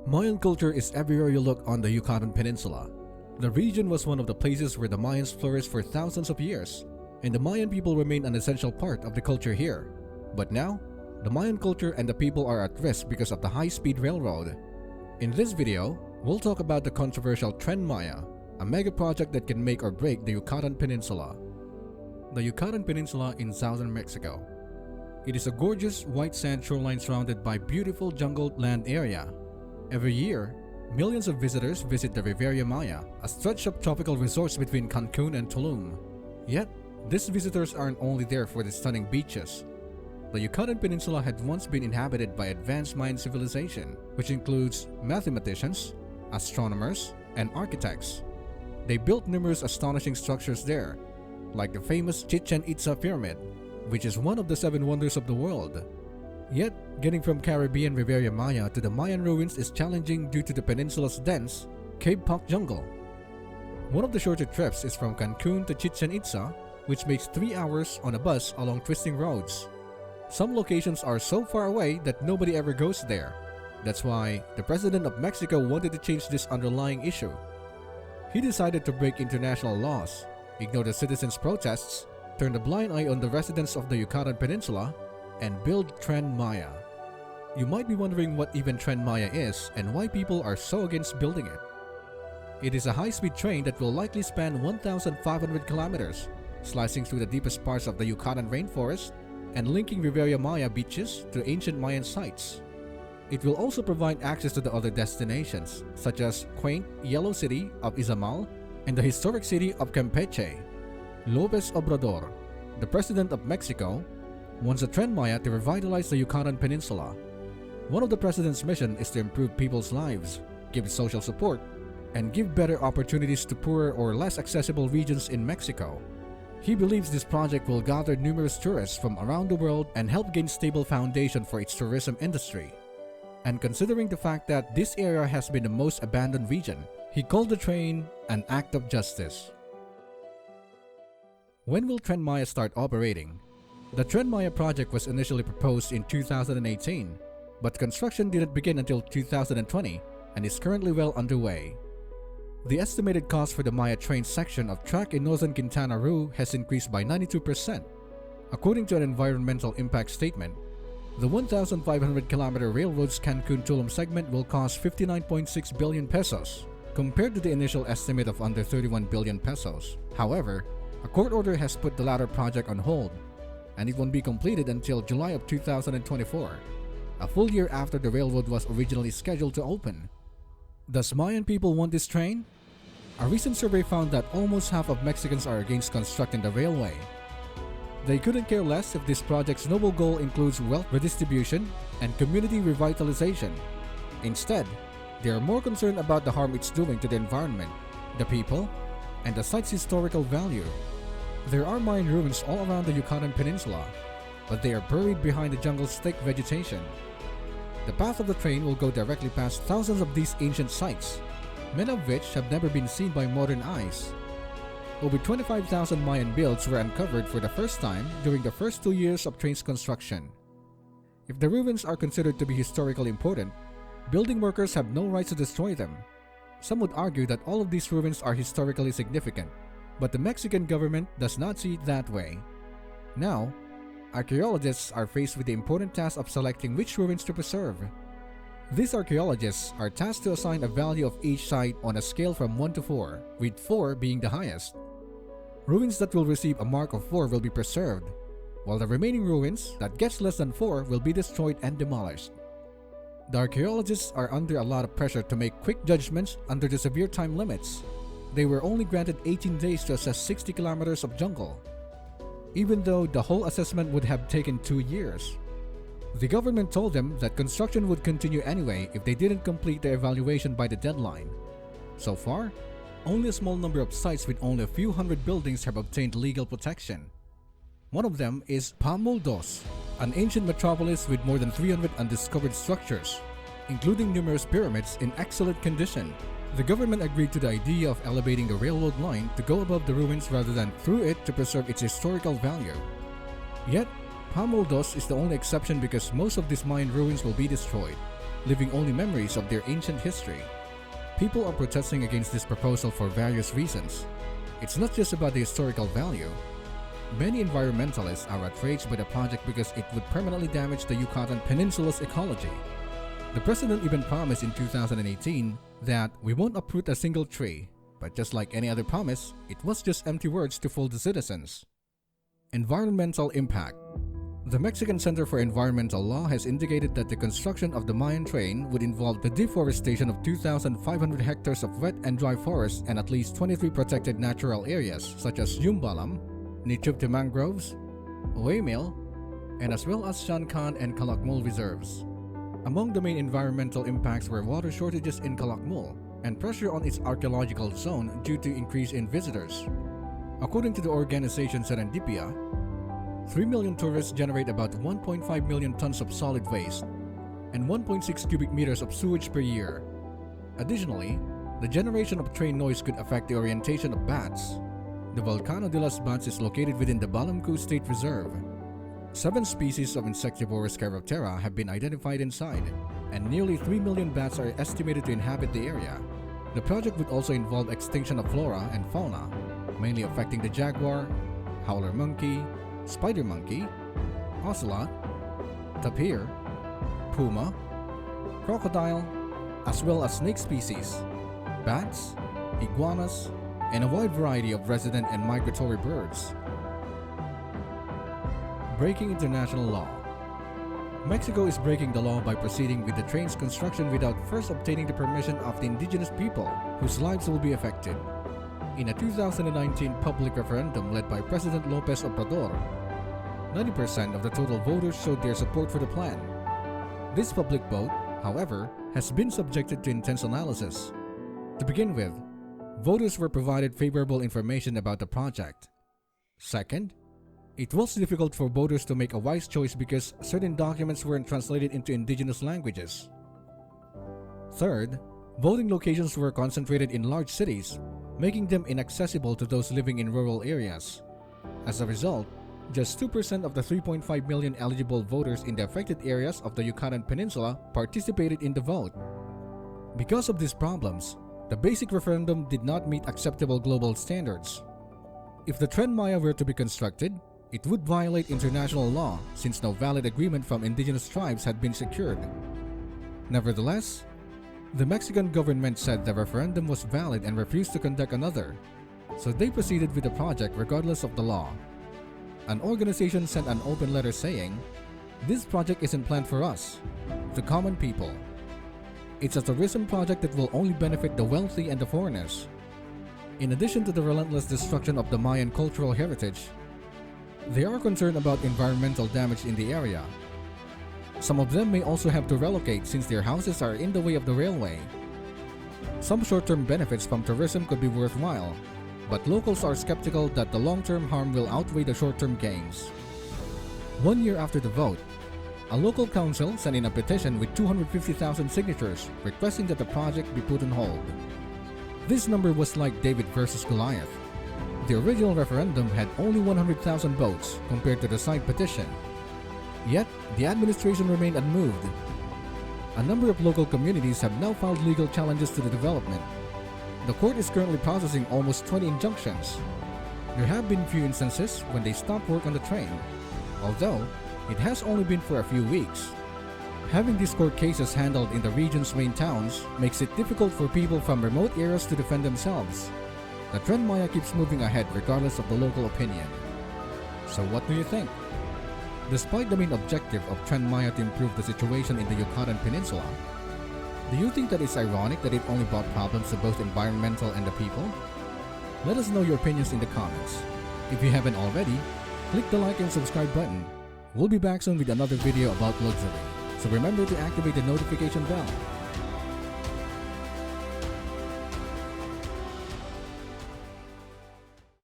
Mayan culture is everywhere you look on the Yucatan Peninsula. The region was one of the places where the Mayans flourished for thousands of years, and the Mayan people remain an essential part of the culture here. But now, the Mayan culture and the people are at risk because of the high-speed railroad. In this video, we'll talk about the controversial Tren Maya, a mega project that can make or break the Yucatan Peninsula. The Yucatan Peninsula in southern Mexico. It is a gorgeous white sand shoreline surrounded by beautiful jungle land area. Every year, millions of visitors visit the Riviera Maya, a stretch of tropical resorts between Cancun and Tulum. Yet, these visitors aren't only there for the stunning beaches. The Yucatan Peninsula had once been inhabited by advanced Mayan civilization, which includes mathematicians, astronomers, and architects. They built numerous astonishing structures there, like the famous Chichen Itza Pyramid, which is one of the 7 wonders of the world. Yet, getting from Caribbean Riviera Maya to the Mayan ruins is challenging due to the peninsula's dense, cave-packed jungle. One of the shorter trips is from Cancun to Chichen Itza, which makes 3 hours on a bus along twisting roads. Some locations are so far away that nobody ever goes there. That's why the President of Mexico wanted to change this underlying issue. He decided to break international laws, ignore the citizens' protests, turn a blind eye on the residents of the Yucatan Peninsula, and build Tren Maya. You might be wondering what even Tren Maya is and why people are so against building it. It is a high-speed train that will likely span 1,500 kilometers, slicing through the deepest parts of the Yucatan rainforest and linking Riviera Maya beaches to ancient Mayan sites. It will also provide access to the other destinations, such as quaint yellow city of Izamal and the historic city of Campeche. Lopex Obrador, the President of Mexico, wants the Tren Maya to revitalize the Yucatan Peninsula. One of the president's mission is to improve people's lives, give social support, and give better opportunities to poorer or less accessible regions in Mexico. He believes this project will gather numerous tourists from around the world and help gain stable foundation for its tourism industry. And considering the fact that this area has been the most abandoned region, he called the train an act of justice. When will Tren Maya start operating? The Tren Maya project was initially proposed in 2018, but construction didn't begin until 2020 and is currently well underway. The estimated cost for the Maya train section of track in northern Quintana Roo has increased by 92%. According to an environmental impact statement, the 1,500-kilometer railroad's Cancun-Tulum segment will cost 59.6 billion pesos, compared to the initial estimate of under 31 billion pesos. However, a court order has put the latter project on hold, and it won't be completed until July of 2024, a full year after the railroad was originally scheduled to open. Does Mayan people want this train? A recent survey found that almost half of Mexicans are against constructing the railway. They couldn't care less if this project's noble goal includes wealth redistribution and community revitalization. Instead, they are more concerned about the harm it's doing to the environment, the people, and the site's historical value. There are Mayan ruins all around the Yucatan Peninsula, but they are buried behind the jungle's thick vegetation. The path of the train will go directly past thousands of these ancient sites, many of which have never been seen by modern eyes. Over 25,000 Mayan builds were uncovered for the first time during the first 2 years of train's construction. If the ruins are considered to be historically important, building workers have no right to destroy them. Some would argue that all of these ruins are historically significant, but the Mexican government does not see it that way. Now, archaeologists are faced with the important task of selecting which ruins to preserve. These archaeologists are tasked to assign a value of each site on a scale from 1 to 4, with 4 being the highest. Ruins that will receive a mark of 4 will be preserved, while the remaining ruins that gets less than 4 will be destroyed and demolished. The archaeologists are under a lot of pressure to make quick judgments under the severe time limits. They were only granted 18 days to assess 60 kilometers of jungle, even though the whole assessment would have taken 2 years. The government told them that construction would continue anyway if they didn't complete the evaluation by the deadline. So far, only a small number of sites with only a few hundred buildings have obtained legal protection. One of them is Pamuldos, an ancient metropolis with more than 300 undiscovered structures, including numerous pyramids in excellent condition. The government agreed to the idea of elevating the railroad line to go above the ruins rather than through it to preserve its historical value. Yet, Pamuldos is the only exception because most of these Mayan ruins will be destroyed. leaving only memories of their ancient history. People are protesting against this proposal for various reasons. It's not just about the historical value. Many environmentalists are outraged by the project because it would permanently damage the Yucatan Peninsula's ecology. The president even promised in 2018 that we won't uproot a single tree, but just like any other promise, it was just empty words to fool the citizens. Environmental impact. The Mexican Center for Environmental Law has indicated that the construction of the Mayan train would involve the deforestation of 2,500 hectares of wet and dry forests and at least 23 protected natural areas such as Yumbalam, Nichupte mangroves, Uemil, and as well as Shankan and Calakmul reserves. Among the main environmental impacts were water shortages in Calakmul and pressure on its archaeological zone due to increase in visitors. According to the organization Serendipia, 3 million tourists generate about 1.5 million tons of solid waste and 1.6 cubic meters of sewage per year. Additionally, the generation of train noise could affect the orientation of bats. The Volcano de las Bats is located within the Balamcu State Reserve. 7 species of Insectivorous Chiroptera have been identified inside, and nearly 3 million bats are estimated to inhabit the area. The project would also involve extinction of flora and fauna, mainly affecting the jaguar, howler monkey, spider monkey, ocelot, tapir, puma, crocodile, as well as snake species, bats, iguanas, and a wide variety of resident and migratory birds. Breaking international law. Mexico is breaking the law by proceeding with the train's construction without first obtaining the permission of the indigenous people whose lives will be affected. In a 2019 public referendum led by President Lopex Obrador, 90% of the total voters showed their support for the plan. This public vote, however, has been subjected to intense analysis. To begin with, voters were provided favorable information about the project. Second, it was difficult for voters to make a wise choice because certain documents weren't translated into indigenous languages. Third, voting locations were concentrated in large cities, making them inaccessible to those living in rural areas. As a result, just 2% of the 3.5 million eligible voters in the affected areas of the Yucatan Peninsula participated in the vote. Because of these problems, the basic referendum did not meet acceptable global standards. If the Tren Maya were to be constructed, it would violate international law since no valid agreement from indigenous tribes had been secured. Nevertheless, the Mexican government said the referendum was valid and refused to conduct another, so they proceeded with the project regardless of the law. An organization sent an open letter saying, "This project isn't planned for us, the common people. It's a tourism project that will only benefit the wealthy and the foreigners." In addition to the relentless destruction of the Mayan cultural heritage, they are concerned about environmental damage in the area. Some of them may also have to relocate since their houses are in the way of the railway. Some short-term benefits from tourism could be worthwhile, but locals are skeptical that the long-term harm will outweigh the short-term gains. 1 year after the vote, a local council sent in a petition with 250,000 signatures requesting that the project be put on hold. This number was like David versus Goliath. The original referendum had only 100,000 votes compared to the signed petition. Yet, the administration remained unmoved. A number of local communities have now filed legal challenges to the development. The court is currently processing almost 20 injunctions. There have been few instances when they stopped work on the train, although it has only been for a few weeks. Having these court cases handled in the region's main towns makes it difficult for people from remote areas to defend themselves. The Tren Maya keeps moving ahead regardless of the local opinion. So what do you think? Despite the main objective of Tren Maya to improve the situation in the Yucatan Peninsula, do you think that it's ironic that it only brought problems to both environmental and the people? Let us know your opinions in the comments. If you haven't already, click the like and subscribe button. We'll be back soon with another video about luxury, so remember to activate the notification bell.